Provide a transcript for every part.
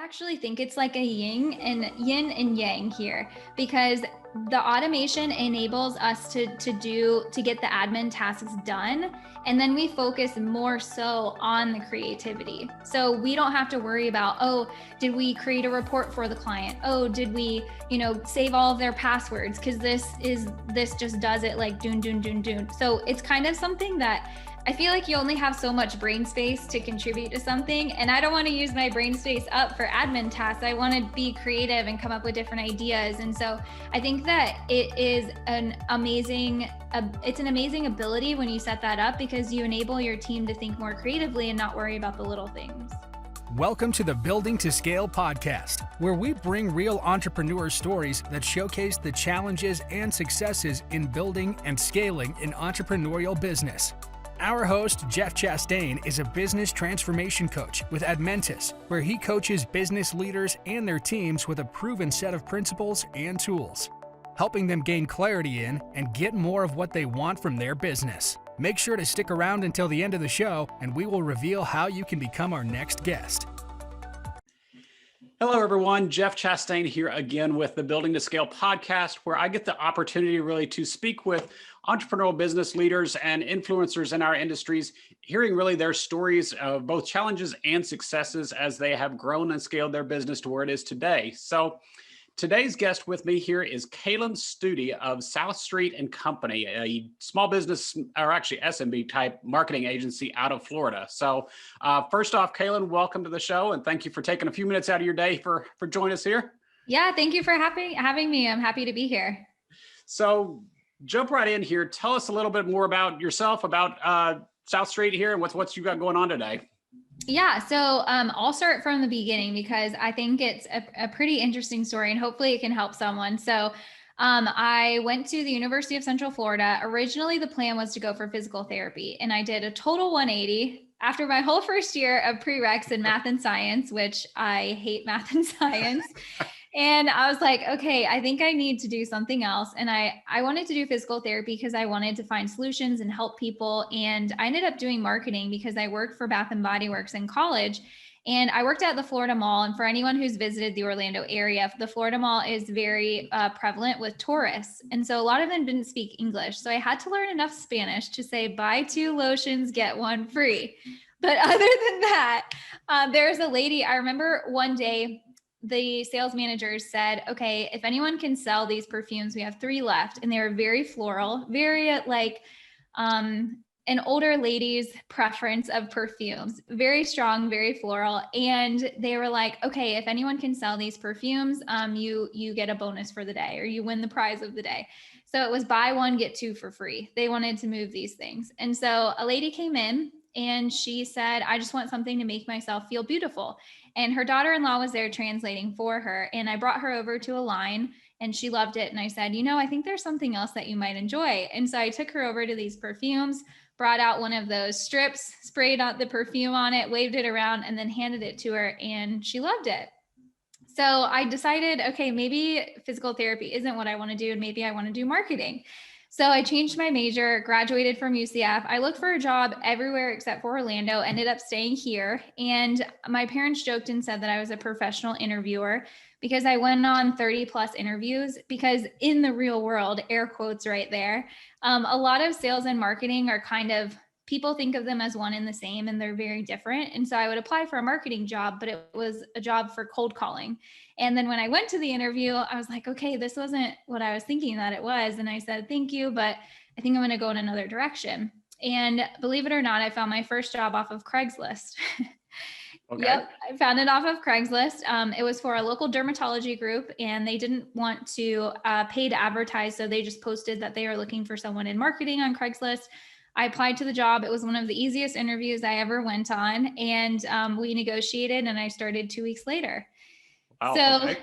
actually think it's like a yin and yang here, because the automation enables us to get the admin tasks done. And then we focus more so on the creativity. So we don't have to worry about, oh, did we create a report for the client? Oh, did we, save all of their passwords? Because this just does it like doon, doon, doon, doon. So it's kind of something that I feel like you only have so much brain space to contribute to something. And I don't want to use my brain space up for admin tasks. I want to be creative and come up with different ideas. And so I think that it is an amazing ability when you set that up, because you enable your team to think more creatively and not worry about the little things. Welcome to the Building to Scale podcast, where we bring real entrepreneur stories that showcase the challenges and successes in building and scaling an entrepreneurial business. Our host, Jeff Chastain, is a business transformation coach with Admentis, where he coaches business leaders and their teams with a proven set of principles and tools, helping them gain clarity in and get more of what they want from their business. Make sure to stick around until the end of the show, and we will reveal how you can become our next guest. Hello, everyone. Jeff Chastain here again with the Building to Scale podcast, where I get the opportunity really to speak with entrepreneurial business leaders and influencers in our industries, hearing really their stories of both challenges and successes as they have grown and scaled their business to where it is today. So today's guest with me here is Kaitlyn Studi of South Street and Company, a small business, or actually SMB type marketing agency out of Florida. So first off, Kaitlyn, welcome to the show, and thank you for taking a few minutes out of your day for joining us here. Yeah, thank you for having me. I'm happy to be here. So jump right in here. Tell us a little bit more about yourself, about South Street here, and what you got going on today. Yeah, so I'll start from the beginning, because I think it's a pretty interesting story, and hopefully it can help someone. So I went to the University of Central Florida. Originally, the plan was to go for physical therapy, and I did a total 180 after my whole first year of prereqs in math and science, which I hate math and science. And I was like, okay, I think I need to do something else. And I wanted to do physical therapy because I wanted to find solutions and help people. And I ended up doing marketing because I worked for Bath and Body Works in college. And I worked at the Florida Mall. And for anyone who's visited the Orlando area, the Florida Mall is very prevalent with tourists. And so a lot of them didn't speak English. So I had to learn enough Spanish to say, buy 2 lotions, get 1 free. But other than that, there's a lady, I remember one day, the sales manager said, okay, if anyone can sell these perfumes, we have 3 left. And they were very floral, very like an older lady's preference of perfumes, very strong, very floral. And they were like, okay, if anyone can sell these perfumes, you get a bonus for the day, or you win the prize of the day. So it was buy 1, get 2 for free. They wanted to move these things. And so a lady came in and she said, I just want something to make myself feel beautiful. And her daughter-in-law was there translating for her. And I brought her over to a line and she loved it. And I said, I think there's something else that you might enjoy. And so I took her over to these perfumes, brought out one of those strips, sprayed out the perfume on it, waved it around, and then handed it to her. And she loved it. So I decided, okay, maybe physical therapy isn't what I want to do. And maybe I want to do marketing. So I changed my major, graduated from UCF. I looked for a job everywhere except for Orlando, ended up staying here. And my parents joked and said that I was a professional interviewer because I went on 30 plus interviews, because in the real world, air quotes right there, a lot of sales and marketing are kind of, people think of them as one and the same, and they're very different. And so I would apply for a marketing job, but it was a job for cold calling. And then when I went to the interview, I was like, okay, this wasn't what I was thinking that it was. And I said, thank you, but I think I'm going to go in another direction. And believe it or not, I found my first job off of Craigslist. Okay. Yep. I found it off of Craigslist. It was for a local dermatology group, and they didn't want to pay to advertise. So they just posted that they were looking for someone in marketing on Craigslist. I applied to the job. It was one of the easiest interviews I ever went on. And we negotiated, and I started 2 weeks later. Wow, so okay.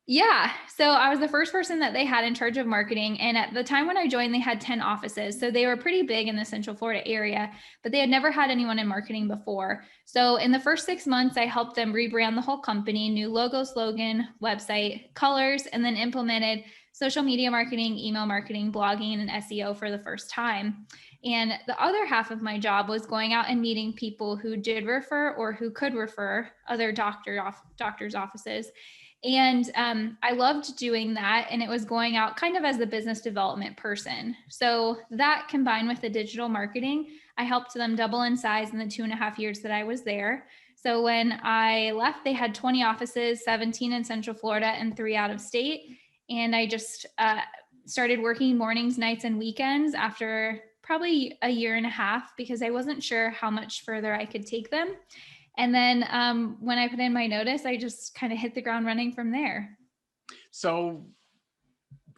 Yeah. So I was the first person that they had in charge of marketing. And at the time when I joined, they had 10 offices. So they were pretty big in the Central Florida area, but they had never had anyone in marketing before. So in the first 6 months, I helped them rebrand the whole company, new logo, slogan, website, colors, and then implemented social media marketing, email marketing, blogging, and SEO for the first time. And the other half of my job was going out and meeting people who did refer or who could refer other doctors' offices. And I loved doing that. And it was going out kind of as the business development person. So that combined with the digital marketing, I helped them double in size in the 2.5 years that I was there. So when I left, they had 20 offices, 17 in Central Florida and 3 out of state. And I just started working mornings, nights, and weekends after probably a 1.5 years because I wasn't sure how much further I could take them. And then when I put in my notice, I just kind of hit the ground running from there. So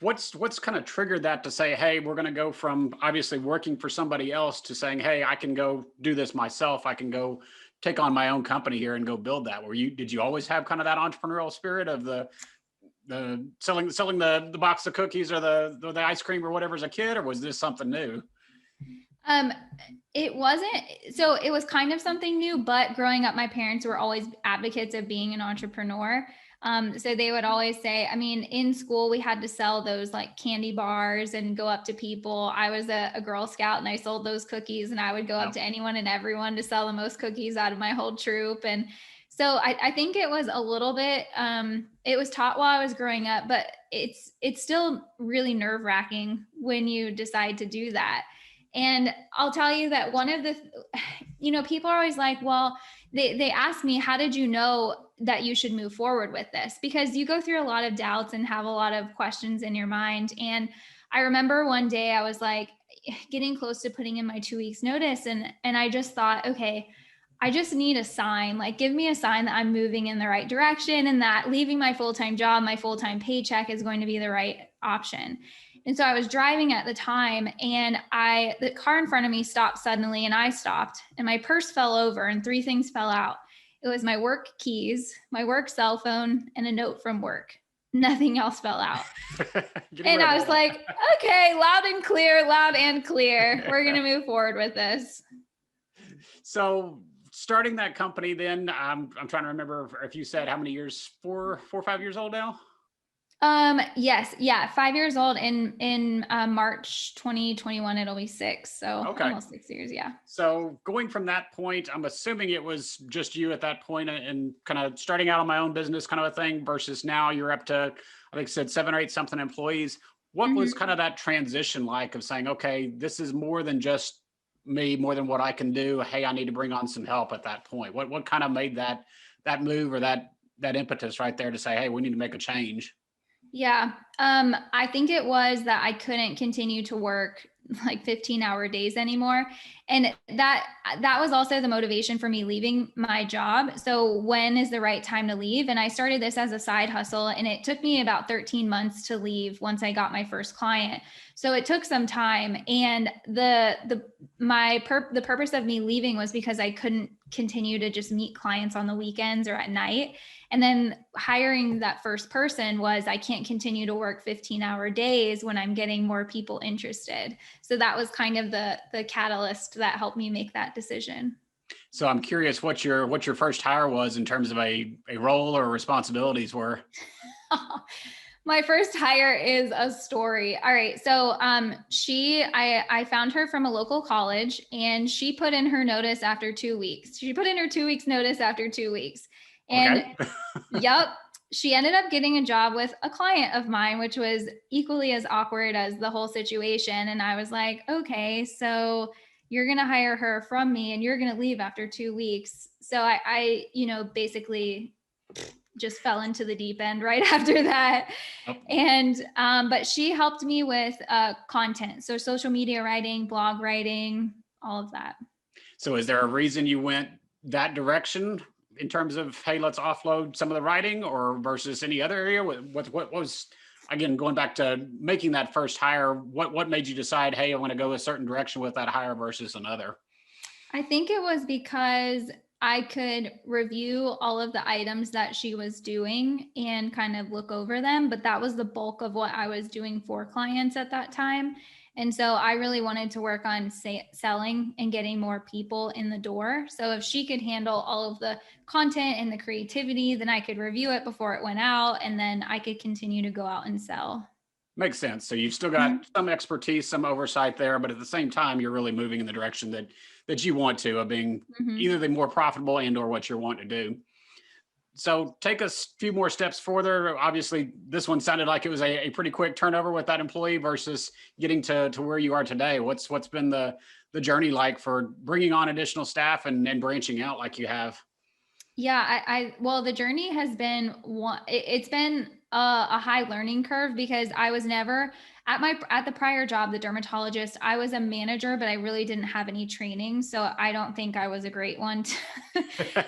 what's kind of triggered that to say, hey, we're going to go from obviously working for somebody else to saying, hey, I can go do this myself. I can go take on my own company here and go build that. Did you always have kind of that entrepreneurial spirit of the selling the box of cookies or the ice cream or whatever as a kid, or was this something new? It wasn't, so it was kind of something new, but growing up, my parents were always advocates of being an entrepreneur. So they would always say, I mean, in school, we had to sell those like candy bars and go up to people. I was a Girl Scout and I sold those cookies, and I would go up to anyone and everyone to sell the most cookies out of my whole troop. And so I think it was a little bit, it was taught while I was growing up, but it's still really nerve-wracking when you decide to do that. And I'll tell you that one of the, people are always like, well, they ask me, how did you know that you should move forward with this? Because you go through a lot of doubts and have a lot of questions in your mind. And I remember one day I was like getting close to putting in my 2 weeks notice. And I just thought, okay, I just need a sign, like give me a sign that I'm moving in the right direction and that leaving my full-time job, my full-time paycheck is going to be the right option. And so I was driving at the time and the car in front of me stopped suddenly and I stopped and my purse fell over and 3 things fell out. It was my work keys, my work cell phone, and a note from work. Nothing else fell out. And I was like, okay, loud and clear. We're going to move forward with this. So starting that company then, I'm trying to remember if you said how many years, 4 or 5 years old now? Yes. Yeah. 5 years old in March 2021, it'll be 6. So almost 6 years. Yeah. So going from that point, I'm assuming it was just you at that point and kind of starting out on my own business kind of a thing versus now you're up to, I think you said 7 or 8 something employees. What was kind of that transition like of saying, okay, this is more than just me, more than what I can do. Hey, I need to bring on some help at that point. What kind of made that move or that impetus right there to say, hey, we need to make a change? Yeah. I think it was that I couldn't continue to work like 15-hour days anymore. And that was also the motivation for me leaving my job. So when is the right time to leave? And I started this as a side hustle and it took me about 13 months to leave once I got my first client. So it took some time. And the purpose of me leaving was because I couldn't continue to just meet clients on the weekends or at night. And then hiring that first person was, I can't continue to work 15-hour days when I'm getting more people interested. So that was kind of the catalyst that helped me make that decision. So I'm curious what your first hire was in terms of a role or responsibilities were. My first hire is a story. All right. So I found her from a local college and she put in her notice after 2 weeks. She put in her 2 weeks notice after 2 weeks. And yep, she ended up getting a job with a client of mine, which was equally as awkward as the whole situation. And I was like, okay, so you're going to hire her from me and you're going to leave after 2 weeks. So I basically just fell into the deep end right after that. Oh. And, but she helped me with content. So social media writing, blog writing, all of that. So is there a reason you went that direction in terms of, hey, let's offload some of the writing, or versus any other area? What was, again, going back to making that first hire, what made you decide, hey, I want to go a certain direction with that hire versus another? I think it was because I could review all of the items that she was doing and kind of look over them, but that was the bulk of what I was doing for clients at that time. And so I really wanted to work on selling and getting more people in the door. So if she could handle all of the content and the creativity, then I could review it before it went out and then I could continue to go out and sell. Makes sense. So you've still got Mhm. some expertise, some oversight there, but at the same time, you're really moving in the direction that you want to, of being Mhm. either the more profitable and or what you're wanting to do. So take us a few more steps further. Obviously, this one sounded like it was a pretty quick turnover with that employee versus getting to where you are today. What's been the journey like for bringing on additional staff and branching out like you have? Yeah, well, the journey has been it's been a high learning curve because I was never at the prior job, the dermatologist, I was a manager, but I really didn't have any training. So I don't think I was a great one.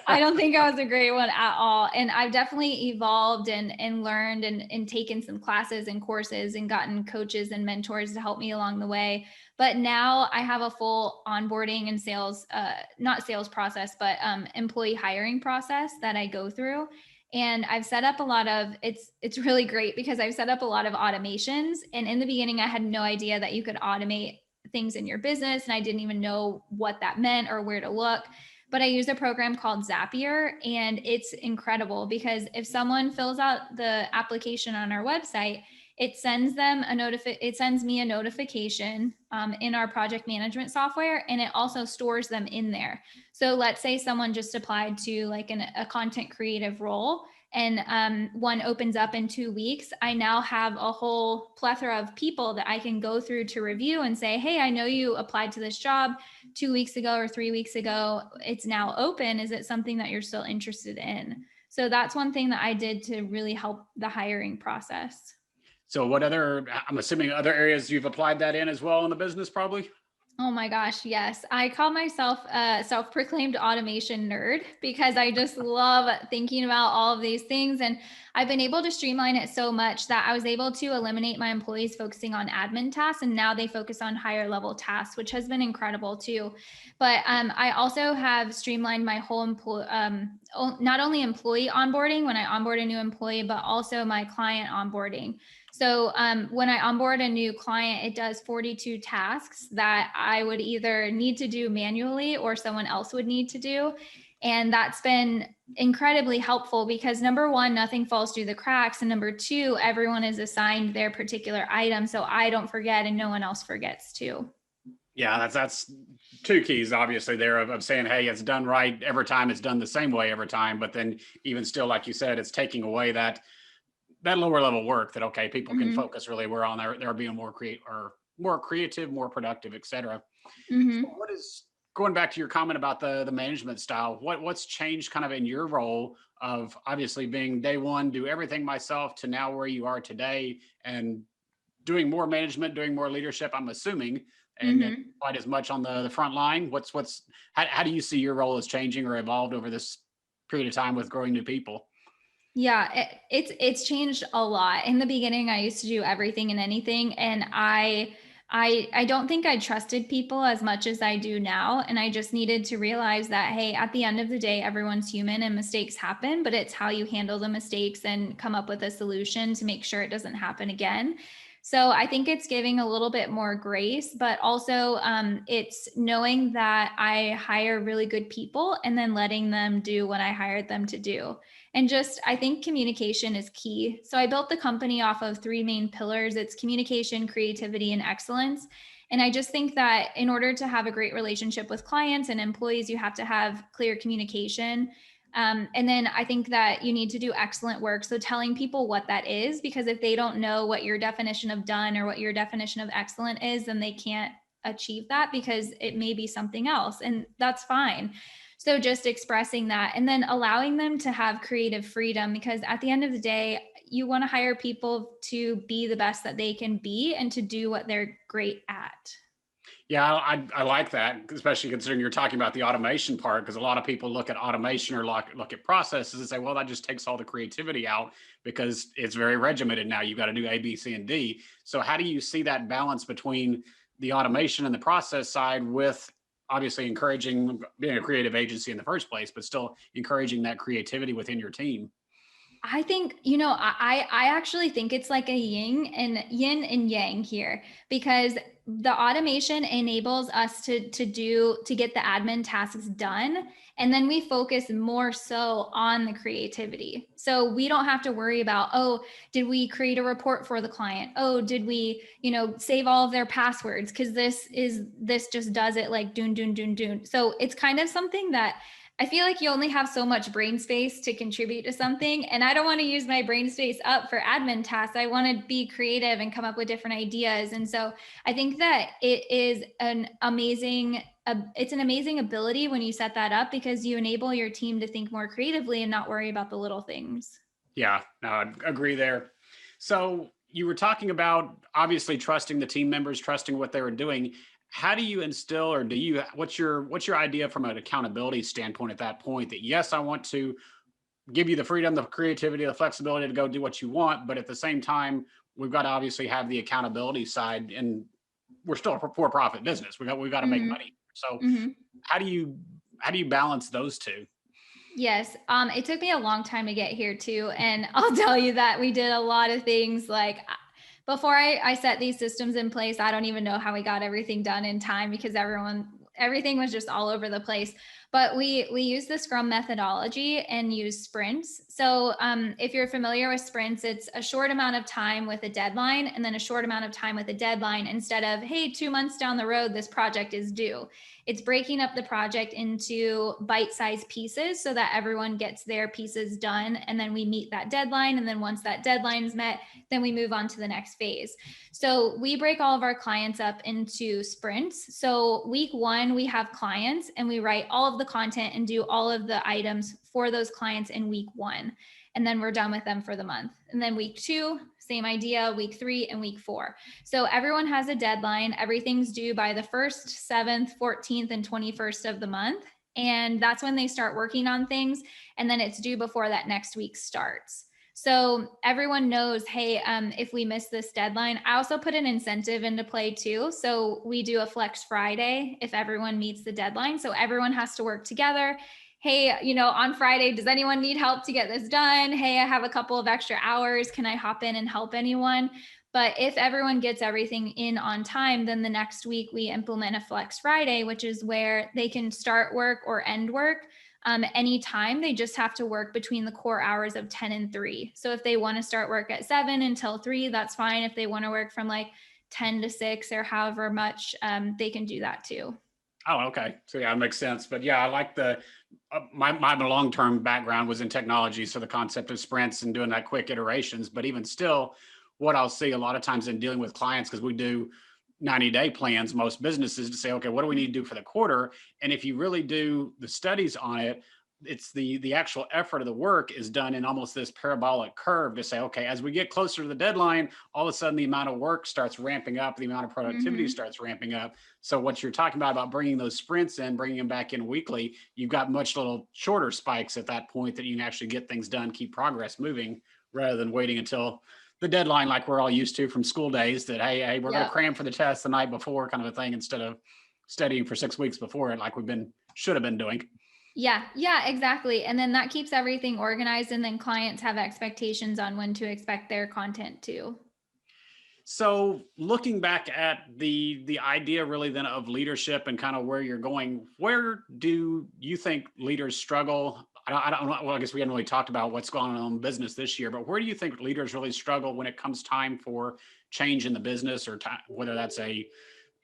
I don't think I was a great one at all. And I've definitely evolved and learned and taken some classes and courses and gotten coaches and mentors to help me along the way. But now I have a full onboarding and sales, not sales process, but employee hiring process that I go through. And I've set up a lot of it's really great because I've set up a lot of automations. And in the beginning, I had no idea that you could automate things in your business. And I didn't even know what that meant or where to look. But I use a program called Zapier, and it's incredible because if someone fills out the application on our website, it sends them it sends me a notification in our project management software, and it also stores them in there. So let's say someone just applied to like a content creative role, and one opens up in 2 weeks. I now have a whole plethora of people that I can go through to review and say, hey, I know you applied to this job 2 weeks ago or 3 weeks ago. It's now open. Is it something that you're still interested in? So that's one thing that I did to really help the hiring process. So what other, I'm assuming other areas you've applied that in as well in the business, probably? Oh my gosh, yes. I call myself a self-proclaimed automation nerd because I just love thinking about all of these things. And I've been able to streamline it so much that I was able to eliminate my employees focusing on admin tasks. And now they focus on higher level tasks, which has been incredible too. But I also have streamlined my whole not only employee onboarding when I onboard a new employee, but also my client onboarding. So when I onboard a new client, it does 42 tasks that I would either need to do manually or someone else would need to do. And that's been incredibly helpful because number one, nothing falls through the cracks. And number two, everyone is assigned their particular item. So I don't forget and no one else forgets too. Yeah, that's two keys, obviously, there of saying, hey, it's done right every time, it's done the same way every time. But then even still, like you said, it's taking away that lower level work that okay, people can Hmm. focus really where on they're being more creative, more productive, etc. So Hmm. what is going back to your comment about the management style? What's changed kind of in your role of obviously being day one, do everything myself to now where you are today and doing more management, doing more leadership, I'm assuming, and Hmm. quite as much on the front line. How do you see your role as changing or evolved over this period of time with growing new people? Yeah, it's changed a lot. In the beginning, I used to do everything and anything, and I don't think I trusted people as much as I do now. And I just needed to realize that, hey, at the end of the day, everyone's human and mistakes happen, but it's how you handle the mistakes and come up with a solution to make sure it doesn't happen again. So I think it's giving a little bit more grace, but also it's knowing that I hire really good people and then letting them do what I hired them to do. And just, I think communication is key. So I built the company off of three main pillars. It's communication, creativity, and excellence. And I just think that in order to have a great relationship with clients and employees, you have to have clear communication. And then I think that you need to do excellent work. So telling people what that is, because if they don't know what your definition of done or what your definition of excellent is, then they can't achieve that because it may be something else. And that's fine. So just expressing that and then allowing them to have creative freedom, because at the end of the day, you want to hire people to be the best that they can be and to do what they're great at. Yeah, I like that, especially considering you're talking about the automation part, because a lot of people look at automation or look at processes and say, well, that just takes all the creativity out because it's very regimented now. You've got to do A, B, C, and D. So how do you see that balance between the automation and the process side with obviously encouraging being a creative agency in the first place, but still encouraging that creativity within your team? I think, I actually think it's like a yin and yang here, because the automation enables us to get the admin tasks done. And then we focus more so on the creativity. So we don't have to worry about, oh, did we create a report for the client? Oh, did we, save all of their passwords? Cause this just does it like doon, doon, doon, doon. So it's kind of something that I feel like you only have so much brain space to contribute to something. And I don't want to use my brain space up for admin tasks. I want to be creative and come up with different ideas. And so I think that it's an amazing ability when you set that up, because you enable your team to think more creatively and not worry about the little things. Yeah, no, I agree there. So you were talking about obviously trusting the team members, trusting what they were doing. How do you instill, or what's your idea from an accountability standpoint at that point, that yes, I want to give you the freedom, the creativity, the flexibility to go do what you want, but at the same time, we've got to obviously have the accountability side, and we're still a for-profit business. We've got to make Mm-hmm. money. So Mm-hmm. how do you balance those two? Yes. It took me a long time to get here too. And I'll tell you that we did a lot of things like before I set these systems in place. I don't even know how we got everything done in time, because everything was just all over the place. But we use the Scrum methodology and use sprints. So if you're familiar with sprints, it's a short amount of time with a deadline, and then a short amount of time with a deadline, instead of, hey, 2 months down the road, this project is due. It's breaking up the project into bite-sized pieces so that everyone gets their pieces done. And then we meet that deadline. And then once that deadline is met, then we move on to the next phase. So we break all of our clients up into sprints. So week 1, we have clients and we write all of the content and do all of the items for those clients in week 1. And then we're done with them for the month. And then week 2, same idea, week 3 and week 4. So everyone has a deadline. Everything's due by the 1st, 7th, 14th, and 21st of the month. And that's when they start working on things. And then it's due before that next week starts. So everyone knows, hey, if we miss this deadline, I also put an incentive into play too. So we do a Flex Friday if everyone meets the deadline. So everyone has to work together. Hey, on Friday, does anyone need help to get this done? Hey, I have a couple of extra hours. Can I hop in and help anyone? But if everyone gets everything in on time, then the next week we implement a Flex Friday, which is where they can start work or end work anytime. They just have to work between the core hours of 10 and 3. So if they want to start work at 7 until 3, that's fine. If they want to work from like 10 to 6 or however much, they can do that too. Oh, okay. So yeah, it makes sense. But yeah, I like my long-term background was in technology. So the concept of sprints and doing that quick iterations, but even still, what I'll see a lot of times in dealing with clients, because we do 90-day plans, most businesses, to say, okay, what do we need to do for the quarter? And if you really do the studies on it, it's the actual effort of the work is done in almost this parabolic curve to say, okay, as we get closer to the deadline, all of a sudden the amount of work starts ramping up, the amount of productivity starts ramping up. So what you're talking about bringing those sprints in, bringing them back in weekly, you've got much little shorter spikes at that point that you can actually get things done, keep progress moving, rather than waiting until the deadline like we're all used to from school days, that hey, we're going to cram for the test the night before, kind of a thing, instead of studying for 6 weeks before it like should have been doing. Yeah, exactly. And then that keeps everything organized, and then clients have expectations on when to expect their content too. So looking back at the idea really then of leadership and kind of where you're going, where do you think leaders struggle? I don't know. Well, I guess we haven't really talked about what's going on in business this year, but where do you think leaders really struggle when it comes time for change in the business, or whether that's a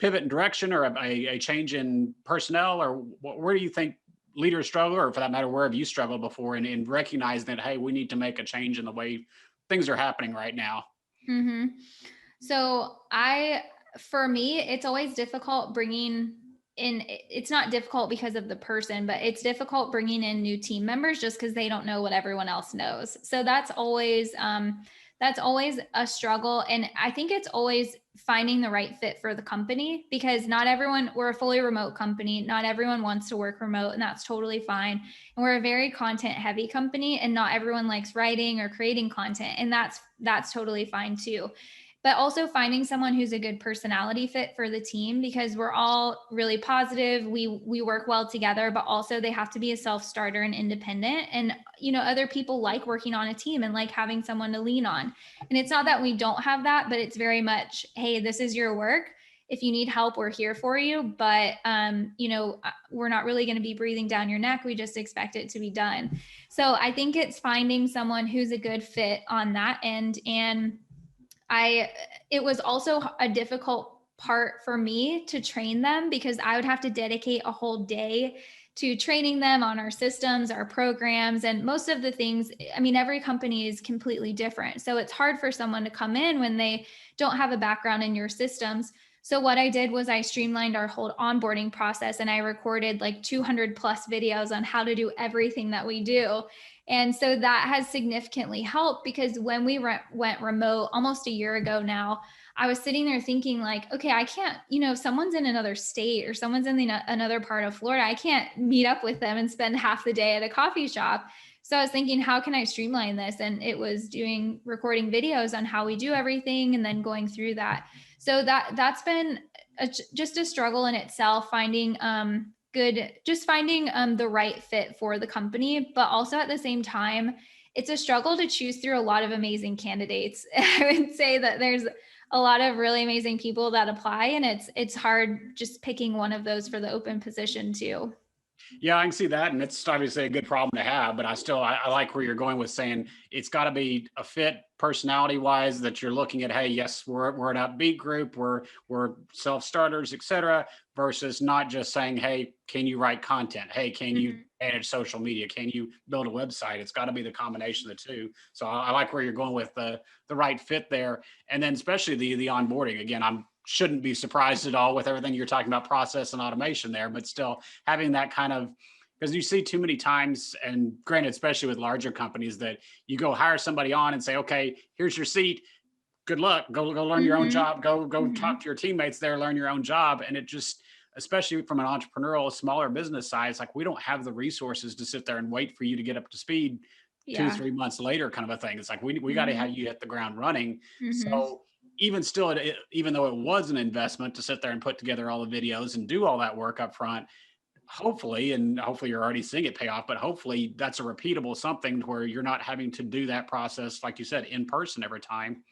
pivot in direction or a change in personnel, or where do you think leaders struggle, or for that matter, where have you struggled before in recognizing that, hey, we need to make a change in the way things are happening right now? Mm-hmm. So for me, it's always difficult bringing in, it's not difficult because of the person, but it's difficult bringing in new team members just because they don't know what everyone else knows. So that's always a struggle. And I think it's always finding the right fit for the company, because we're a fully remote company. Not everyone wants to work remote, and that's totally fine. And we're a very content heavy company, and not everyone likes writing or creating content. And that's totally fine too. but also finding someone who's a good personality fit for the team, because we're all really positive. We work well together, but also they have to be a self-starter and independent. And, other people like working on a team and like having someone to lean on. And it's not that we don't have that, but it's very much, hey, this is your work. If you need help, we're here for you. But, we're not really going to be breathing down your neck. We just expect it to be done. So I think it's finding someone who's a good fit on that end. And it was also a difficult part for me to train them, because I would have to dedicate a whole day to training them on our systems, our programs, and most of the things. I mean, every company is completely different. So it's hard for someone to come in when they don't have a background in your systems. So what I did was I streamlined our whole onboarding process, and I recorded like 200 plus videos on how to do everything that we do. And so that has significantly helped, because when we went remote almost a year ago now, I was sitting there thinking like, okay, I can't, if someone's in another state or someone's in another part of Florida, I can't meet up with them and spend half the day at a coffee shop. So I was thinking, how can I streamline this? And it was recording videos on how we do everything and then going through that. So that's been just a struggle in itself, finding the right fit for the company. But also at the same time, it's a struggle to choose through a lot of amazing candidates. I would say that there's a lot of really amazing people that apply, and it's hard just picking one of those for the open position too. Yeah, I can see that, and it's obviously a good problem to have. But I like where you're going with saying it's got to be a fit personality wise. That you're looking at, hey, yes, we're an upbeat group, we're self starters, etc. Versus not just saying, hey, can you write content? Hey, can you manage social media? Can you build a website? It's got to be the combination of the two. So I like where you're going with the right fit there, and then especially the onboarding. Again, I'm shouldn't be surprised at all with everything you're talking about process and automation there, but still having that kind of, because you see too many times, and granted, especially with larger companies, that you go hire somebody on and say, okay, here's your seat. Good luck. Go learn your own job. Go talk to your teammates there, learn your own job. And it just, especially from an entrepreneurial, smaller business size, like we don't have the resources to sit there and wait for you to get up to speed Yeah. 2-3 months later, kind of a thing. It's like we got to have you hit the ground running. Mm-hmm. So even still, even though it was an investment to sit there and put together all the videos and do all that work up front, hopefully you're already seeing it pay off, but hopefully that's a repeatable something where you're not having to do that process, like you said, in person every time.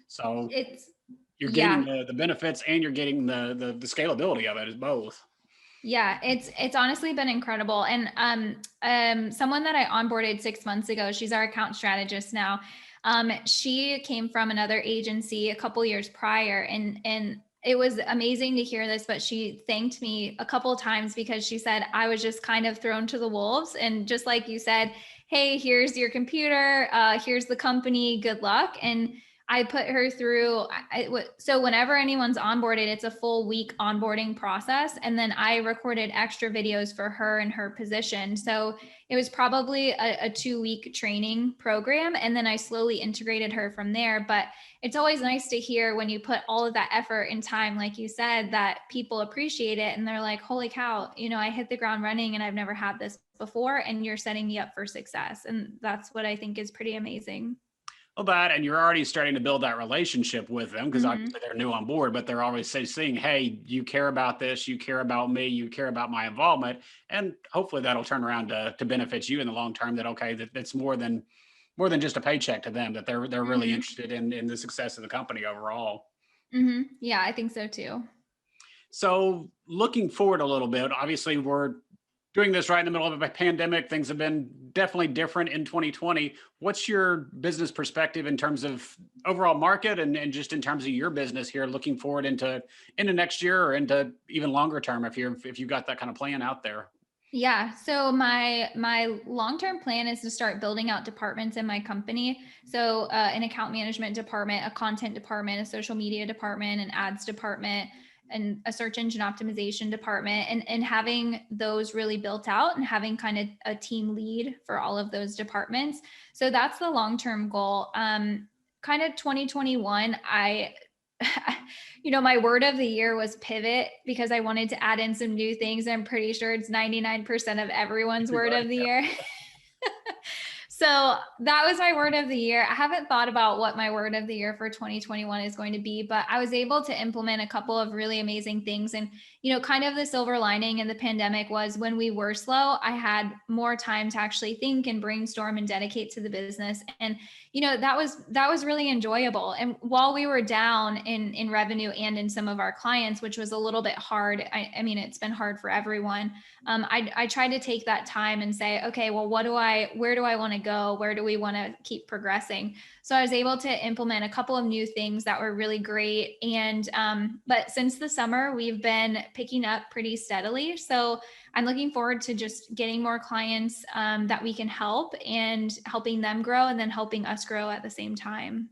So It's you're yeah. getting the benefits, and you're getting the scalability of it as both. Yeah, it's honestly been incredible. And someone that I onboarded 6 months ago, she's our account strategist now. She came from another agency a couple years prior, and it was amazing to hear this, but she thanked me a couple of times, because she said I was just kind of thrown to the wolves, and just like you said, hey, here's your computer, here's the company, good luck. And I put her through, so whenever anyone's onboarded, it's a full week onboarding process. And then I recorded extra videos for her in her position. So it was probably a 2-week training program. And then I slowly integrated her from there. But it's always nice to hear when you put all of that effort and time, like you said, that people appreciate it. And they're like, holy cow, I hit the ground running and I've never had this before. And you're setting me up for success. And that's what I think is pretty amazing. Well, that, and you're already starting to build that relationship with them, because obviously they're new on board, but they're always seeing, hey, you care about this, you care about me, you care about my involvement. And hopefully that'll turn around to benefit you in the long term, that, okay, that's more than just a paycheck to them, that they're really interested in the success of the company overall. Yeah, I think so too. So looking forward a little bit, obviously we're doing this right in the middle of a pandemic. Things have been definitely different in 2020. What's your business perspective in terms of overall market, and just in terms of your business here, looking forward into next year, or into even longer term, if you've got that kind of plan out there? Yeah. So my long-term plan is to start building out departments in my company. So an account management department, a content department, a social media department, an ads department, and a search engine optimization department, and having those really built out, and having kind of a team lead for all of those departments. So that's the long-term goal. Kind of 2021, my word of the year was pivot, because I wanted to add in some new things. I'm pretty sure it's 99% of everyone's word of the year. So that was my word of the year. I haven't thought about what my word of the year for 2021 is going to be, but I was able to implement a couple of really amazing things. And, kind of the silver lining in the pandemic was when we were slow, I had more time to actually think and brainstorm and dedicate to the business. And, that was really enjoyable. And while we were down in revenue and in some of our clients, which was a little bit hard, I mean, it's been hard for everyone. I tried to take that time and say, okay, well, where do I want to go? Where do we want to keep progressing? So I was able to implement a couple of new things that were really great. And, but since the summer, we've been picking up pretty steadily. So I'm looking forward to just getting more clients that we can help and helping them grow and then helping us grow at the same time.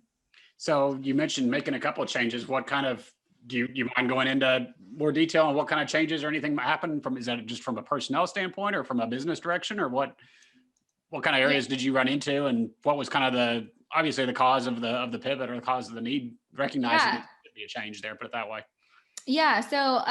So you mentioned making a couple of changes. What kind of, do you mind going into more detail on what kind of changes or anything happened is that just from a personnel standpoint or from a business direction, or what kind of Yeah. areas did you run into, and what was kind of obviously the cause of the pivot or the cause of the need, recognizing Yeah. it could be a change there, put it that way. Yeah. So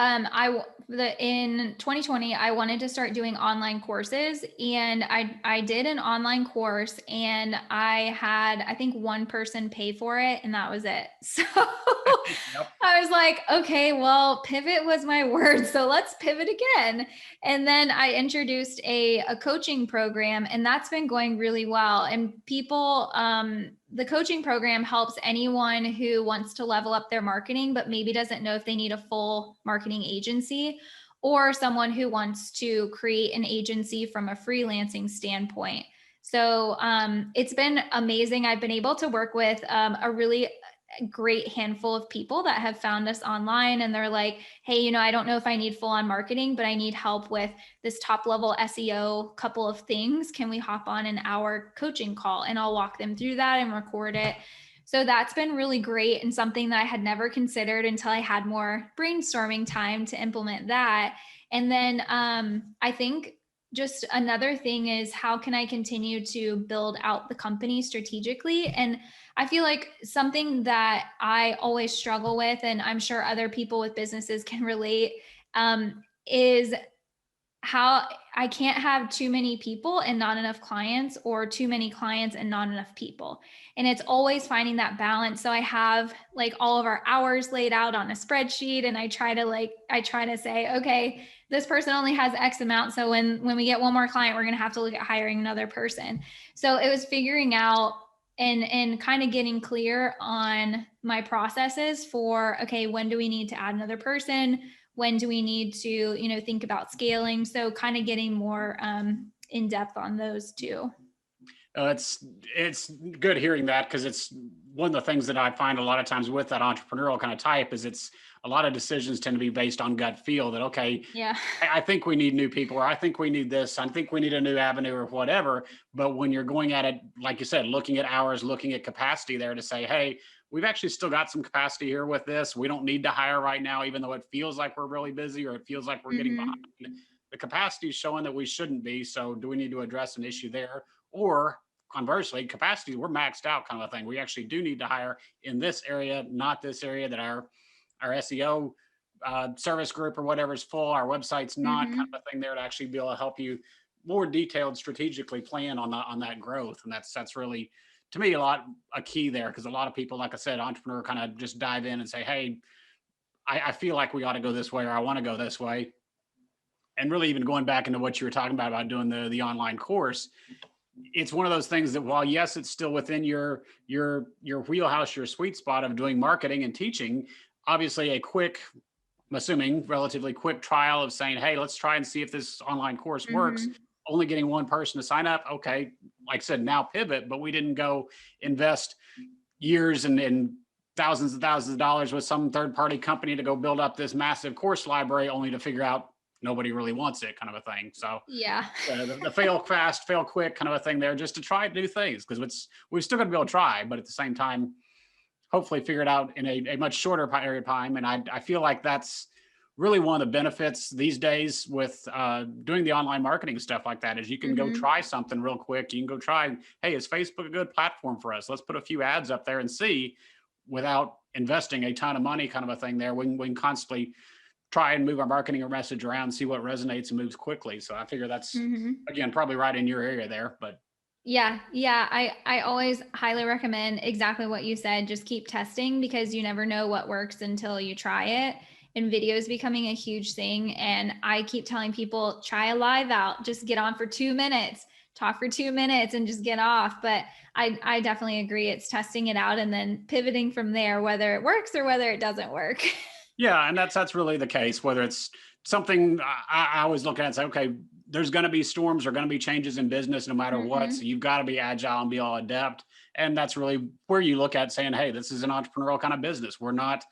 in 2020, I wanted to start doing online courses, and I did an online course, and I had, I think, one person pay for it, and that was it. So Yep. I was like, okay, well, pivot was my word. So let's pivot again. And then I introduced a coaching program, and that's been going really well. And people, the coaching program helps anyone who wants to level up their marketing, but maybe doesn't know if they need a full marketing agency, or someone who wants to create an agency from a freelancing standpoint. So it's been amazing. I've been able to work with a really great handful of people that have found us online, and they're like, hey, I don't know if I need full on marketing, but I need help with this top level SEO couple of things. Can we hop on an hour coaching call? And I'll walk them through that and record it. So that's been really great, and something that I had never considered until I had more brainstorming time to implement that. And then I think just another thing is, how can I continue to build out the company strategically? And I feel like something that I always struggle with, and I'm sure other people with businesses can relate, is how I can't have too many people and not enough clients, or too many clients and not enough people. And it's always finding that balance. So I have like all of our hours laid out on a spreadsheet, and I try to say, okay, this person only has X amount. So when we get one more client, we're going to have to look at hiring another person. So it was figuring out and kind of getting clear on my processes for, okay, when do we need to add another person? When do we need to, think about scaling? So kind of getting more in depth on those too. It's good hearing that, because it's one of the things that I find a lot of times with that entrepreneurial kind of type is it's a lot of decisions tend to be based on gut feel that, okay, Yeah. I think we need new people, or I think we need this, I think we need a new avenue or whatever. But when you're going at it, like you said, looking at hours, looking at capacity there to say, hey, we've actually still got some capacity here with this. We don't need to hire right now, even though it feels like we're really busy or it feels like we're getting behind. Mm-hmm. The capacity is showing that we shouldn't be. So do we need to address an issue there? Or conversely, capacity, we're maxed out kind of a thing. We actually do need to hire in this area, not this area, that our SEO service group or whatever is full, our website's not, kind Mm-hmm. of a thing there to actually be able to help you more detailed strategically plan on that growth. And that's really, to me, a key there, because a lot of people, like I said, entrepreneur kind of just dive in and say, hey, I feel like we ought to go this way, or I want to go this way. And really, even going back into what you were talking about doing the online course, it's one of those things that, while yes, it's still within your wheelhouse, your sweet spot of doing marketing and teaching, obviously a quick, I'm assuming relatively quick trial of saying, hey, let's try and see if this online course works. Mm-hmm. Only getting one person to sign up. Okay. Like I said, now pivot, but we didn't go invest years and thousands of dollars with some third party company to go build up this massive course library, only to figure out nobody really wants it, kind of a thing. So Yeah. the fail fast, fail quick kind of a thing there, just to try new things, because we're still going to be able to try, but at the same time, hopefully figure it out in a much shorter period of time. And I feel like that's really one of the benefits these days with doing the online marketing stuff like that, is you can go Mm-hmm. try something real quick. You can go try, hey, is Facebook a good platform for us? Let's put a few ads up there and see, without investing a ton of money, kind of a thing there. We can constantly try and move our marketing or message around, see what resonates and moves quickly. So I figure that's, Mm-hmm. again, probably right in your area there, but Yeah, yeah. I always highly recommend exactly what you said. Just keep testing because you never know what works until you try it. And video is becoming a huge thing. And I keep telling people, try a live out, just get on for 2 minutes, talk for 2 minutes and just get off. But I definitely agree. It's testing it out and then pivoting from there, whether it works or whether it doesn't work. Yeah, and that's really the case. Whether it's something I always look at and say, okay, there's going to be storms, or going to be changes in business, no matter what. So Hmm. you've got to be agile and be all adept. And that's really where you look at saying, hey, this is an entrepreneurial kind of business. We're not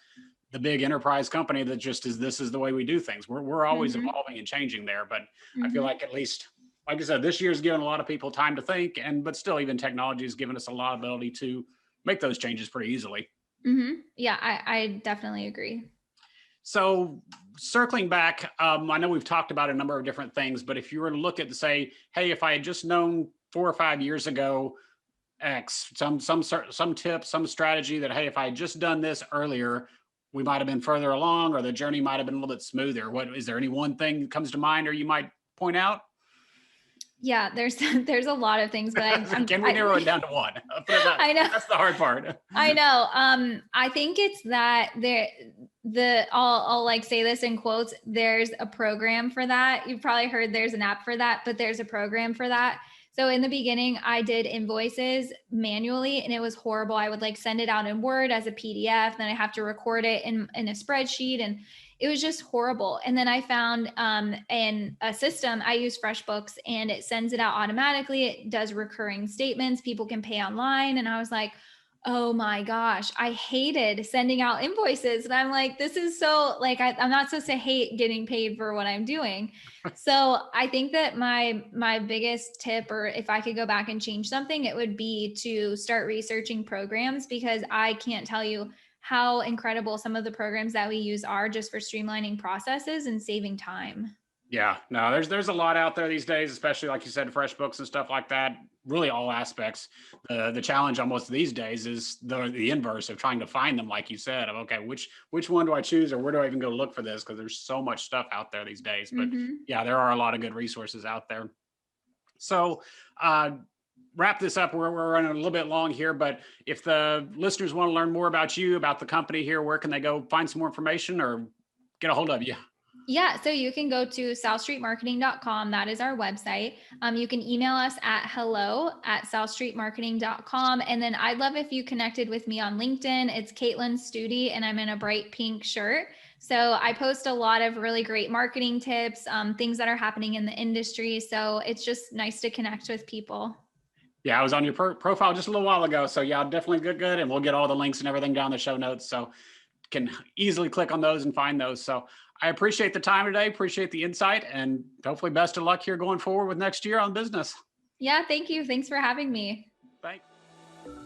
the big enterprise company that just is this is the way we do things. We're always Hmm. evolving and changing there. But I feel Hmm. like at least, like I said, this year's given a lot of people time to think, and but still, even technology has given us a lot of ability to make those changes pretty easily. Hmm. Yeah, I definitely agree. So circling back, I know we've talked about a number of different things, but if you were to look at say, hey, if I had just known 4 or 5 years ago X, some tip, some strategy that hey, if I had just done this earlier, we might have been further along, or the journey might have been a little bit smoother. What is there any one thing that comes to mind, or you might point out? Yeah, there's there's a lot of things, but Can we narrow it down to one? Put it that. I know. That's the hard part. I know. I think it's that I'll like say this in quotes. There's a program for that. You've probably heard there's an app for that, but there's a program for that. So in the beginning, I did invoices manually and it was horrible. I would like send it out in Word as a PDF, then I have to record it in a spreadsheet and it was just horrible. And then I found in a system, I use FreshBooks and it sends it out automatically. It does recurring statements. People can pay online. And I was like, oh my gosh, I hated sending out invoices. And I'm like, this is so like, I'm not supposed to hate getting paid for what I'm doing. So I think that my biggest tip, or if I could go back and change something, it would be to start researching programs because I can't tell you how incredible some of the programs that we use are just for streamlining processes and saving time. Yeah, no, there's a lot out there these days, especially like you said, fresh books and stuff like that. Really, all aspects. The challenge almost these days is the inverse of trying to find them, like you said, of okay, which one do I choose, or where do I even go look for this? Because there's so much stuff out there these days. But Hmm. yeah, there are a lot of good resources out there. So uh, wrap this up. We're running a little bit long here, but if the listeners want to learn more about you, about the company here, where can they go find some more information or get a hold of you? Yeah, so you can go to southstreetmarketing.com. That is our website. You can email us at hello@southstreetmarketing.com. And then I'd love if you connected with me on LinkedIn. It's Kaitlyn Studi, and I'm in a bright pink shirt. So I post a lot of really great marketing tips, things that are happening in the industry. So it's just nice to connect with people. Yeah, I was on your profile just a little while ago. So yeah, definitely good. And we'll get all the links and everything down the show notes. So can easily click on those and find those. So I appreciate the time today. Appreciate the insight and hopefully best of luck here going forward with next year on business. Yeah, thank you. Thanks for having me. Thanks.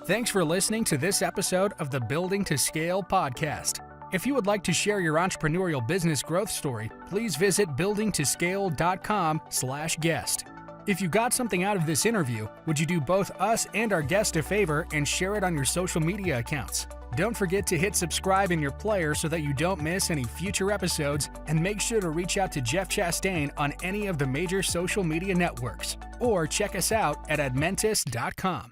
Thanks for listening to this episode of the Building to Scale podcast. If you would like to share your entrepreneurial business growth story, please visit buildingtoscale.com/guest. If you got something out of this interview, would you do both us and our guest a favor and share it on your social media accounts? Don't forget to hit subscribe in your player so that you don't miss any future episodes, and make sure to reach out to Jeff Chastain on any of the major social media networks, or check us out at admentis.com.